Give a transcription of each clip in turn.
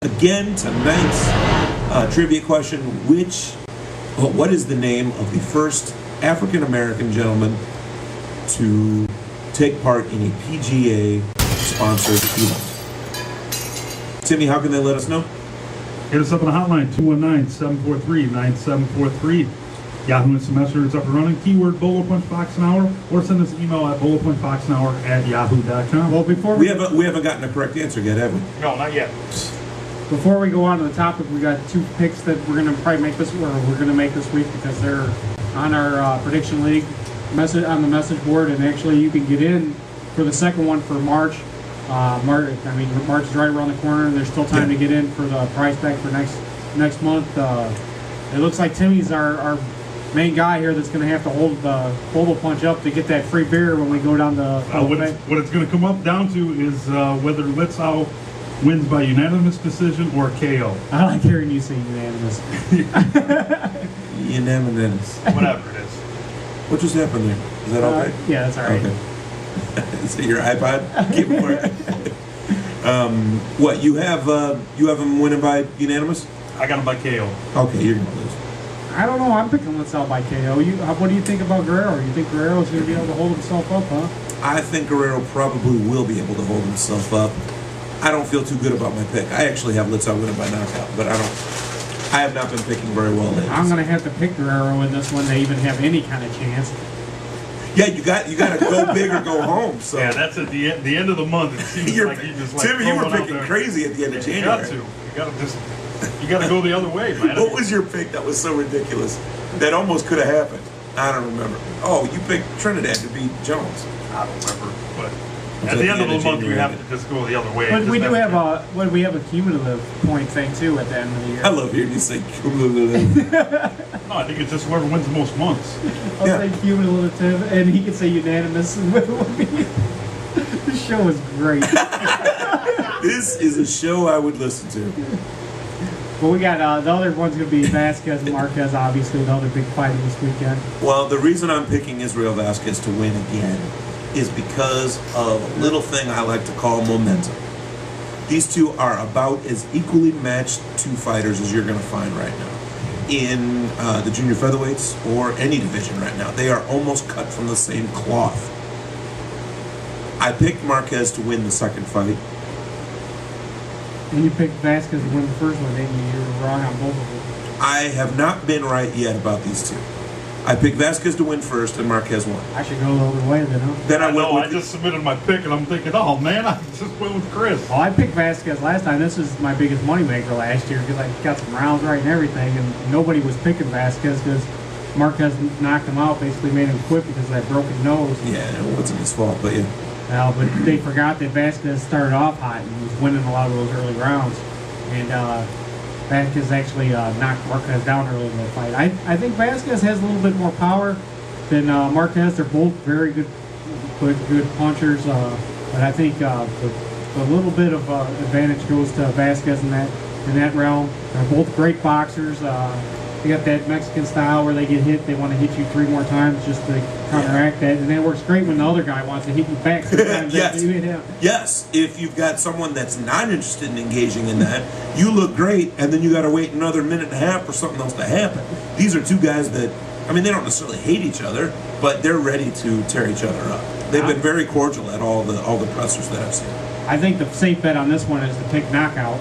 Again, tonight's trivia question, what is the name of the first African-American gentleman to take part in a PGA-sponsored event? Timmy, how can they let us know? Hit us up on the hotline, 219-743-9743. Yahoo Instant Messenger is up and running. Keyword Bolo Punch Box an Hour, or send us an email at bolopunchboxanhour@yahoo.com. Well, before We haven't gotten a correct answer yet, have we? No, not yet. Before we go on to the topic, we got two picks that we're gonna probably make this, or we're gonna make this week because they're on our prediction league message on the message board, and actually you can get in for the second one for March. March is right around the corner, and there's still time to get in for the prize pack for next month. It looks like Timmy's our main guy here that's gonna have to hold the Bolo Punch up to get that free beer when we go down the. What it's going to come up down to is whether Litzow wins by unanimous decision or KO. I like hearing you say unanimous. Unanimous. Whatever it is. What just happened there? Is that okay? Yeah, that's all right. Okay. Is it your iPod? Keep it working. What you have him winning by unanimous? I got him by KO. Okay, you're gonna lose. I don't know. I'm picking Litzow by KO. What do you think about Guerrero? You think Guerrero's going to be able to hold himself up, huh? I think Guerrero probably will be able to hold himself up. I don't feel too good about my pick. I actually have Litzow winning by knockout, but I have not been picking very well lately. I'm going to have to pick Guerrero in this one to even have any kind of chance. Yeah, you got to go big or go home. So Yeah, that's at the end of the month. It seems like you just like Timmy, you were throwing out picking there. crazy at the end of You January. got to go the other way, man. What was your pick that was so ridiculous that almost could have happened? I don't remember. Oh, you picked Trinidad to beat Jones. I don't remember, but Was at that the end of the month, you January? have to just go the other way. But Just we do have to- we have a cumulative point thing too at the end of the year. I love hearing you say cumulative. No, I think it's just whoever wins the most months. I'll Yeah. say cumulative, and he can say unanimous. This show is great. This is a show I would listen to. But we got the other one's going to be Vasquez and Marquez, obviously the other big fight of this weekend. Well, the reason I'm picking Israel Vasquez to win again is because of a little thing I like to call momentum. These two are about as equally matched two fighters as you're going to find right now in the junior featherweights or any division right now. They are almost cut from the same cloth. I picked Marquez to win the second fight. And you picked Vasquez to win the first one, didn't you? You were wrong on both of them. I have not been right yet about these two. I picked Vasquez to win first and Marquez won. I should go the other way then, huh? Then I went know, with I just submitted my pick, and I'm thinking, oh man, I just went with Chris. Well, I picked Vasquez last time. This was my biggest moneymaker last year because I got some rounds right and everything, and nobody was picking Vasquez because Marquez knocked him out, basically made him quit because of that broken nose. Yeah, it wasn't his fault, but yeah. But they forgot that Vasquez started off hot and was winning a lot of those early rounds. And Vasquez actually knocked Marquez down early in the fight. I think Vasquez has a little bit more power than Marquez. They're both very good punchers. But I think the little bit of advantage goes to Vasquez in that realm. They're both great boxers. They got that Mexican style where they get hit, they want to hit you 3 more times just to counteract that. And that works great when the other guy wants to hit you back 3 times Yes. after you hit him. Yes, if you've got someone that's not interested in engaging in that, you look great, and then you got to wait another minute and a half for something else to happen. These are two guys that, I mean, they don't necessarily hate each other, but they're ready to tear each other up. They've been very cordial at all the pressers that I've seen. I think the safe bet on this one is to pick knockout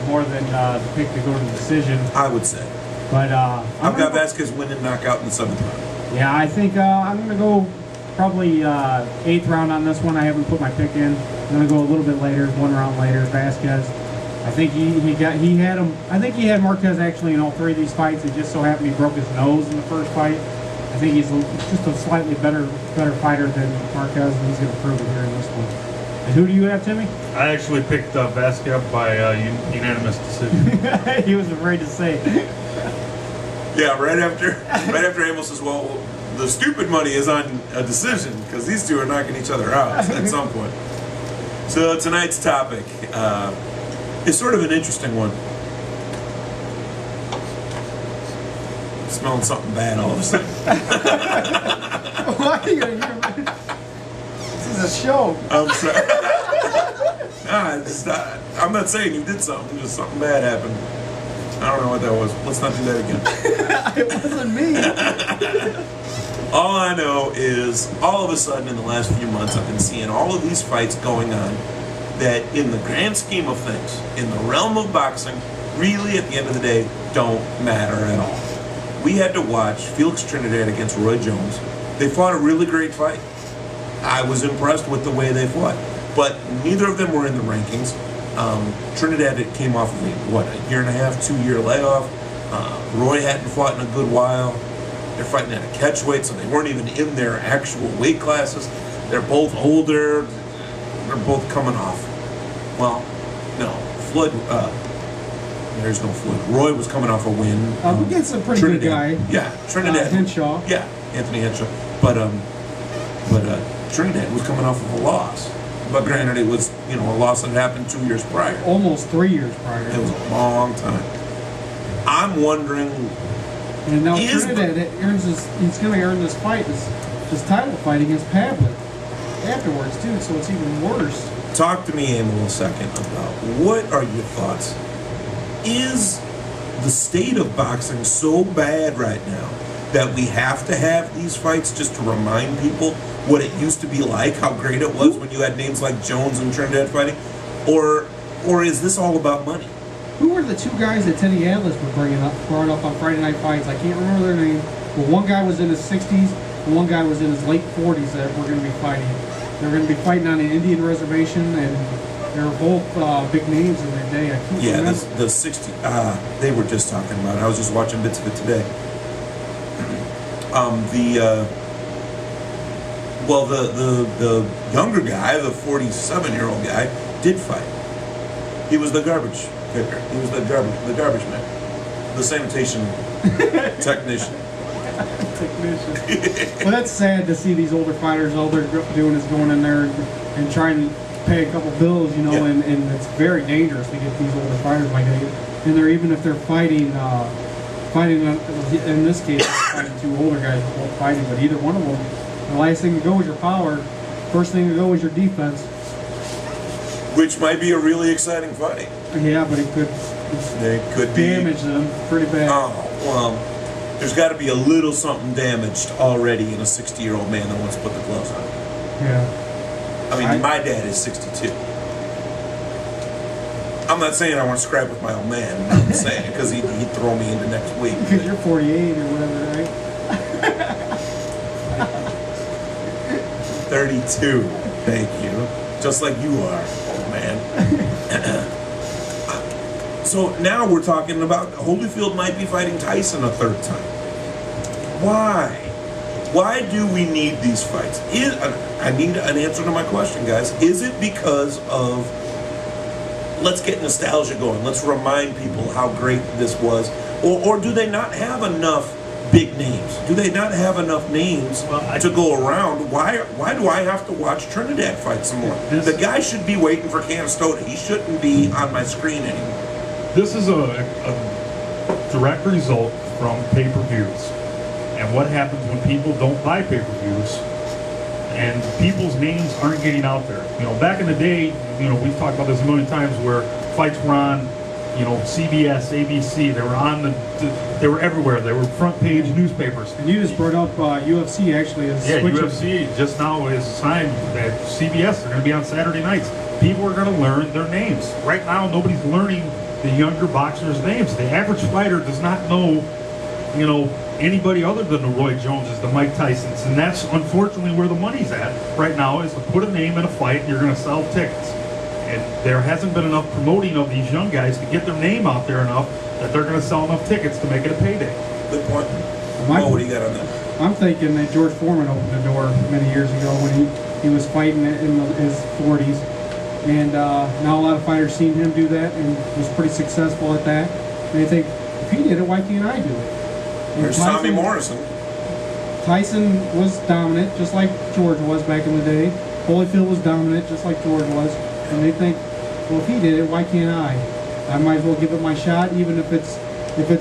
more than the pick to go to the decision. I would say. But I've got Vasquez winning knockout in the 7th round. Yeah, I think I'm going to go probably 8th round on this one. I haven't put my pick in. I'm going to go a little bit later, 1 round later. Vasquez. I think he had him. I think he had Marquez actually in all 3 of these fights. It just so happened he broke his nose in the first fight. I think he's just a slightly better fighter than Marquez, and he's going to prove it here in this one. And who do you have, Timmy? I actually picked Vasquez by unanimous decision. He was afraid to say it. Yeah, right after Abel says, well, the stupid money is on a decision because these two are knocking each other out at some point. So tonight's topic is sort of an interesting one. I'm smelling something bad all of a sudden. Why are you going to This is a show. I'm sorry. I'm not saying you did something, just something bad happened. I don't know what that was. Let's not do that again. It wasn't me. All I know is, all of a sudden in the last few months, I've been seeing all of these fights going on that, in the grand scheme of things, in the realm of boxing, really, at the end of the day, don't matter at all. We had to watch Felix Trinidad against Roy Jones. They fought a really great fight. I was impressed with the way they fought. But neither of them were in the rankings. Trinidad came off of a year and a half, 2-year layoff. Roy hadn't fought in a good while. They're fighting at a catchweight, so they weren't even in their actual weight classes. They're both older. They're both coming off. Well, no, Floyd. There's no Floyd. Roy was coming off a win. Against a pretty good guy. Yeah, Trinidad. Henshaw. Yeah, Anthony Henshaw. But Trinidad was coming off of a loss. But granted, it was a loss that happened 2 years prior. Almost 3 years prior. It was a long time. I'm wondering. And now Trinidad he's going to earn this fight, this title fight against Pavlik afterwards too. So it's even worse. Talk to me, Emil, a second about what are your thoughts? Is the state of boxing so bad right now that we have to have these fights just to remind people what it used to be like, how great it was when you had names like Jones and Trinidad fighting? Or is this all about money? Who were the two guys that Teddy Atlas was brought up on Friday Night Fights? I can't remember their name. But one guy was in his 60s, and one guy was in his late 40s that were going to be fighting. They were going to be fighting on an Indian reservation, and they were both big names in their day. I can't remember. The 60. They were just talking about it. I was just watching bits of it today. The younger guy, the 47-year-old guy, did fight. He was the garbage picker. He was the garbage man, the sanitation technician. Well, that's sad to see these older fighters. All they're doing is going in there and trying to pay a couple bills, Yeah. and it's very dangerous to get these older fighters like that. And they're even if they're fighting in this case, fighting two older guys both fighting, but either one of them, the last thing to go is your power. First thing to go is your defense. Which might be a really exciting fight. Yeah, but it could damage them pretty bad. Oh, well, there's got to be a little something damaged already in a 60-year-old man that wants to put the gloves on. Yeah. I mean, my dad is 62. I'm not saying I want to scrap with my old man. I'm saying because he'd throw me into next week. Because you're 48 or whatever, right? 32. Thank you. Just like you are, old man. So now we're talking about Holyfield might be fighting Tyson a third time. Why? Why do we need these fights? I need an answer to my question, guys. Is it because of let's get nostalgia going, let's remind people how great this was, or do they not have enough big names? Do they not have enough names to go around? Why do I have to watch Trinidad fight some more? The guy should be waiting for Canastota. He shouldn't be on my screen anymore. This is a direct result from pay-per-views and what happens when people don't buy pay-per-views and people's names aren't getting out there. Back in the day, we've talked about this a million times where fights were on, CBS, ABC. They were everywhere. They were front page newspapers. And you just brought up UFC actually is switching. UFC just now is signed at CBS. They're going to be on Saturday nights. People are going to learn their names. Right now, nobody's learning the younger boxers' names. The average fighter does not know, anybody other than the Roy Joneses, the Mike Tysons, and that's unfortunately where the money's at right now, is to put a name in a fight and you're going to sell tickets. And there hasn't been enough promoting of these young guys to get their name out there enough that they're going to sell enough tickets to make it a payday. Good point. What do you got on that? I'm thinking that George Foreman opened the door many years ago when he was fighting in his 40s. And now a lot of fighters seen him do that and was pretty successful at that. And they think, if he did it, why can't I do it? And There's Tommy Morrison. Tyson was dominant, just like George was back in the day. Holyfield was dominant, just like George was. And they think, well, if he did it, why can't I? I might as well give it my shot, even if it's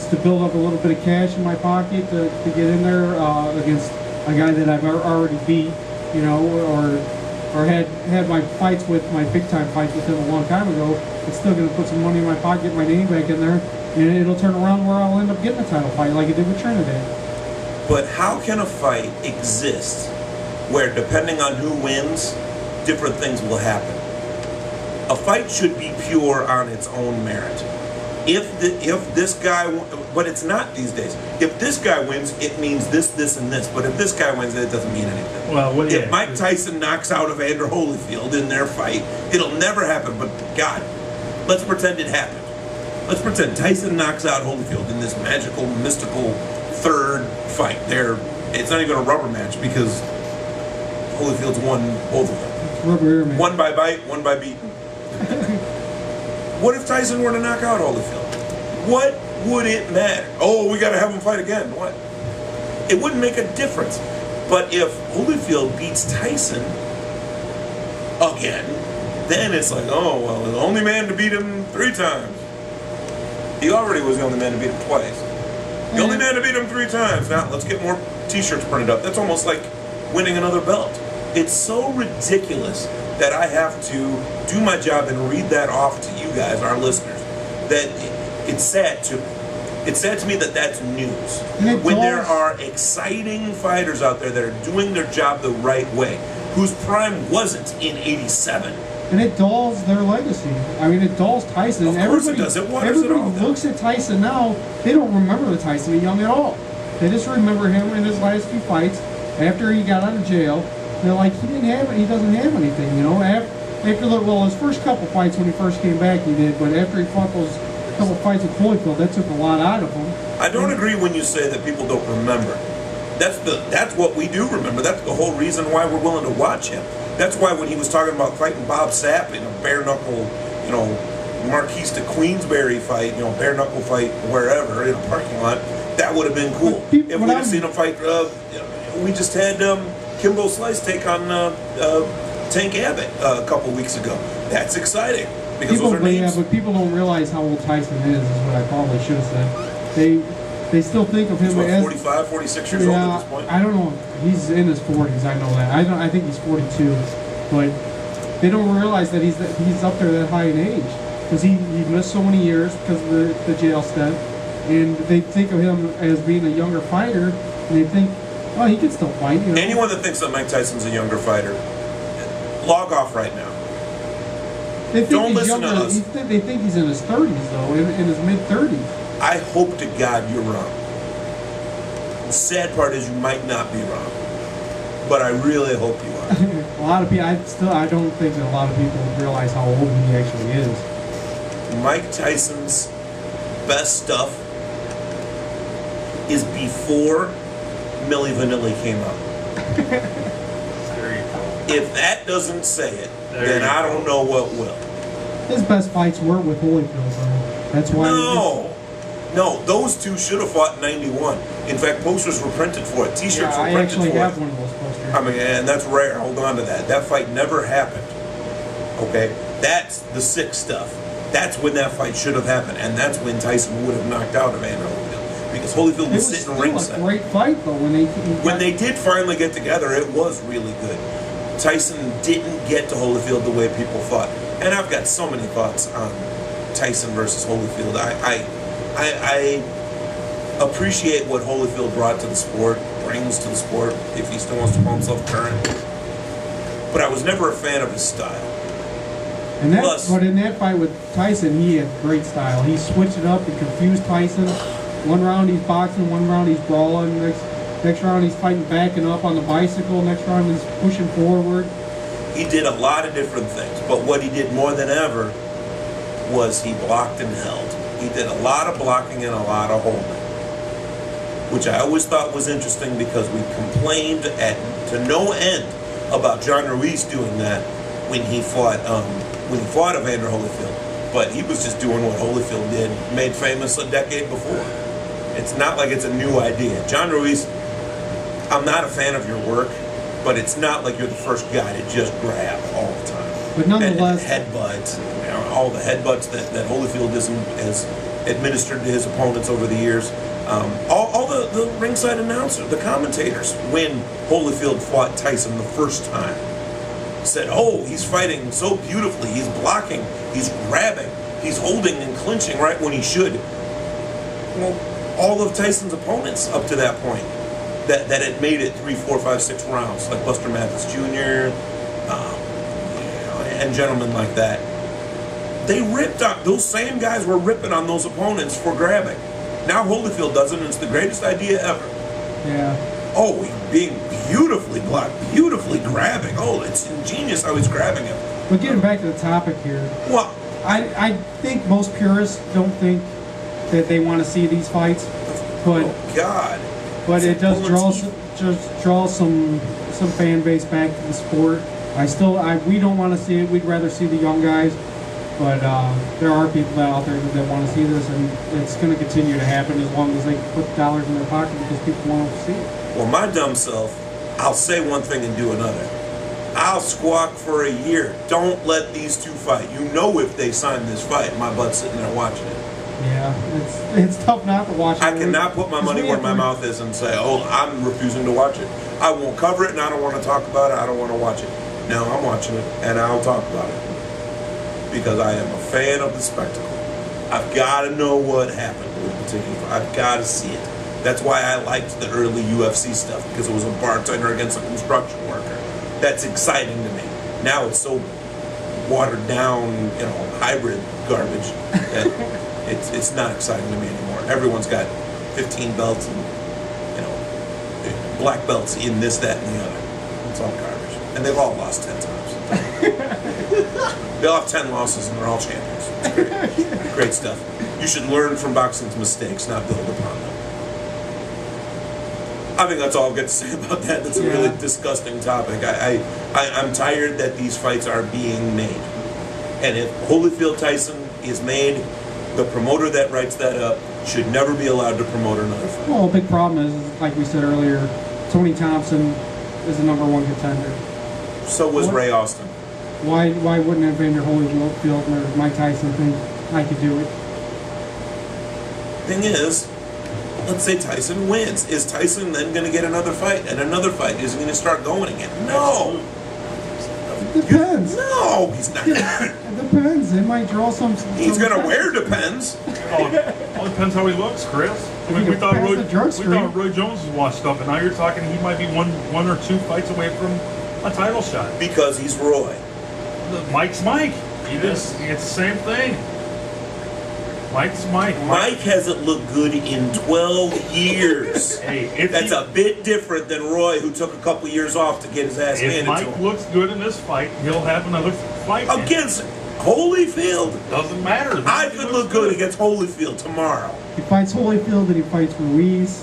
to build up a little bit of cash in my pocket to get in there against a guy that I've already beat, or or had my fights with my big time fights with him a long time ago, it's still going to put some money in my pocket, get my name back in there, and it'll turn around where I'll end up getting a title fight like it did with Trinidad. But how can a fight exist where, depending on who wins, different things will happen? A fight should be pure on its own merit. If this guy, but it's not these days. If this guy wins, it means this, this, and this. But if this guy wins, it doesn't mean anything. Well, If Mike Tyson knocks out Evander Holyfield in their fight, it'll never happen. But God, let's pretend it happened. Let's pretend Tyson knocks out Holyfield in this magical, mystical third fight. It's not even a rubber match because Holyfield's won both of them. Rubber ear man. One by bite, one by beat. What if Tyson were to knock out Holyfield? What would it matter? Oh, we got to have him fight again. What? It wouldn't make a difference. But if Holyfield beats Tyson again, then it's like, oh, well, the only man to beat him 3 times. He already was the only man to beat him twice. The only man to beat him 3 times. Now, let's get more t-shirts printed up. That's almost like winning another belt. It's so ridiculous that I have to do my job and read that off to you guys, our listeners, that it's sad to me that that's news. When there are exciting fighters out there that are doing their job the right way, whose prime wasn't in '87. And it dulls their legacy. I mean, it dulls Tyson. Of course it does. It waters it everybody all down. looks at Tyson now, they don't remember the Tyson Young at all. They just remember him in his last 2 fights after he got out of jail. They're like, he doesn't have anything, you know. His first couple fights when he first came back, he did, but after he fought those couple fights with Holyfield, that took a lot out of him. I don't agree when you say that people don't remember. That's what we do remember. That's the whole reason why we're willing to watch him. That's why when he was talking about fighting Bob Sapp in a bare knuckle, Marquise de Queensberry fight, bare knuckle fight wherever in a parking lot, that would have been cool. If we'd have seen him fight, we just had Kimbo Slice take on Tank Abbott a couple weeks ago. That's exciting because those are names. Yeah, but people don't realize how old Tyson is what I probably should have said. They still think of him He's what, as 45, 46 years old at this point? I don't know. He's in his 40s. I know that. I think he's 42, but they don't realize that he's up there that high in age because he missed so many years because of the jail stint, and they think of him as being a younger fighter, and they think, oh, he can still fight. Anyone that thinks that Mike Tyson's a younger fighter, log off right now. Don't listen to us. They think he's in his 30s though, in his mid 30s. I hope to God you're wrong. The sad part is you might not be wrong, but I really hope you are. A lot of people, I don't think that a lot of people realize how old he actually is. Mike Tyson's best stuff is before Milli Vanilli came out. There you go. If that doesn't say it, There then you I go. don't know what will. His best fights were with Holyfield, though. That's why. No, those two should have fought in '91. In fact, posters were printed for it. T-shirts were I printed actually for have it. one of those posters. I mean, and that's rare. Hold on to that. That fight never happened. Okay? That's the sick stuff. That's when that fight should have happened. And that's when Tyson would have knocked out Evander Holyfield. Because Holyfield It was was sitting still ringside. a great fight, though. When they did finally get together, it was really good. Tyson didn't get to Holyfield the way people thought. And I've got so many thoughts on Tyson versus Holyfield. I appreciate what Holyfield brought to the sport, brings to the sport, if he still wants to call himself current. But I was never a fan of his style. But in that fight with Tyson, he had great style. He switched it up and confused Tyson. One round he's boxing, one round he's brawling. Next round he's fighting backing up on the bicycle. Next round he's pushing forward. He did a lot of different things, but what he did more than ever was he blocked and held. He did a lot of blocking and a lot of holding, which I always thought was interesting because we complained to no end about John Ruiz doing that when he fought Evander Holyfield. But he was just doing what Holyfield did, made famous a decade before. It's not like it's a new idea. John Ruiz, I'm not a fan of your work, but it's not like you're the first guy to just grab all the time. But nonetheless, and headbutts, all the headbutts that Holyfield has administered to his opponents over the years. All the ringside announcers, the commentators, when Holyfield fought Tyson the first time, said, oh, he's fighting so beautifully, he's blocking, he's grabbing, he's holding and clinching right when he should. Well, all of Tyson's opponents up to that point that had made it 3, 4, 5, 6 rounds, like Buster Mathis Jr., and gentlemen like that, they ripped on, those same guys were ripping on those opponents for grabbing. Now Holyfield does it, and it's the greatest idea ever. Yeah. Oh, he's being beautifully blocked, beautifully grabbing. Oh, it's ingenious how he's grabbing him. But getting back to the topic here, Well, I think most purists don't think that they want to see these fights, but oh God. but it does Opponents- draw some fan base back to the sport. We don't want to see it. We'd rather see the young guys, but there are people out there that want to see this, and it's going to continue to happen as long as they put dollars in their pocket because people want to see it. Well, my dumb self, I'll say one thing and do another. I'll squawk for a year. Don't let these two fight. You know, if they sign this fight, my butt's sitting there watching it. Yeah, it's tough not to watch. I cannot put my money where my mouth is and say, oh, I'm refusing to watch it. I won't cover it, and I don't want to talk about it. I don't want to watch it. No, I'm watching it, and I'll talk about it because I am a fan of the spectacle. I've got to know what happened with a particular fight. I've got to see it. That's why I liked the early UFC stuff, because it was a bartender against a construction worker. That's exciting to me. Now it's so watered down, hybrid garbage that it's not exciting to me anymore. Everyone's got 15 belts and black belts in this, that, and the other. It's all garbage, and they've all lost 10 times. They all have 10 losses, and they're all champions. It's great. Great stuff. You should learn from boxing's mistakes, not build upon them. I think that's all I've got to say about that. That's a really disgusting topic. I'm tired that these fights are being made. And if Holyfield Tyson is made, the promoter that writes that up should never be allowed to promote another fight. Well, a big problem is, like we said earlier, Tony Thompson is the #1 contender. So was Ray Austin. Why wouldn't Evander Holyfield or Mike Tyson think I could do it? Thing is, let's say Tyson wins. Is Tyson then going to get another fight and another fight? Is he going to start going again? No. It depends. No, he's not. It depends. It might draw some. He's going to wear depends. All depends how he looks, Chris. I mean, we thought Roy Jones was washed up, and now you're talking he might be one or two fights away from a title shot. Because he's Roy. Mike's Mike. It's the same thing. Mike's Mike. Mike hasn't looked good in 12 years. Hey, That's a bit different than Roy, who took a couple years off to get his ass If handed to Mike him. looks good in this fight, he'll have another fight. Against Holyfield. Doesn't matter. I could look good against Holyfield tomorrow. He fights Holyfield, then he fights Ruiz,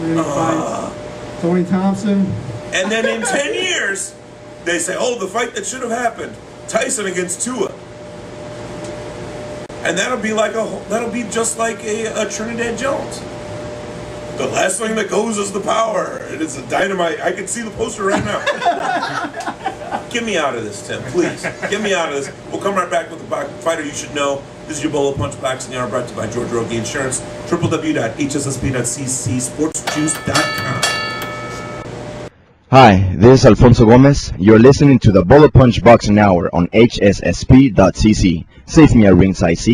then he fights Tony Thompson. And then in 10 years, they say, oh, the fight that should have happened, Tyson against Tua. And that'll be just like a Trinidad Jones. The last thing that goes is the power. It is a dynamite. I can see the poster right now. Get me out of this, Tim, please. Get me out of this. We'll come right back with the fighter you should know. This is your Bullet Punch Boxing Hour, brought to you by George Rogie Insurance. www.hssp.ccsportsjuice.com. Hi, this is Alfonso Gomez. You're listening to the Bullet Punch Boxing Hour on hssp.cc. Save me a ringside seat.